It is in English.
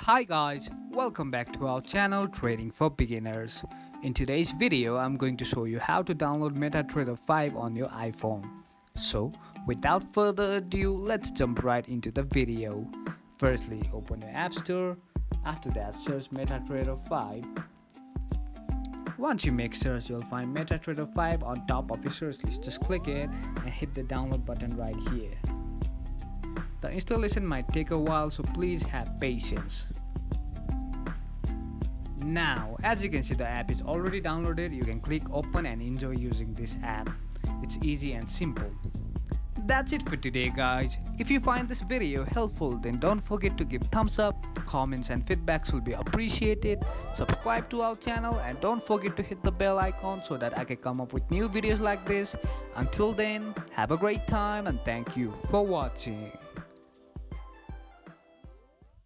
Hi guys, welcome back to our channel Trading for Beginners. In today's video, I'm going to show you how to download MetaTrader 5 on your iPhone. So, without further ado, let's jump right into the video. Firstly, open your App Store. After that, search MetaTrader 5. Once you make search, you'll find MetaTrader 5 on top of your search list. Just click it and hit the download button right here. The installation might take a while, so please have patience. Now, as you can see, the app is already downloaded. You can click open and enjoy using this app. It's easy and simple. That's it for today, guys. If you find this video helpful, then don't forget to give thumbs up. Comments and feedbacks will be appreciated. Subscribe to our channel and don't forget to hit the bell icon so that I can come up with new videos like this. Until then, have a great time and thank you for watching.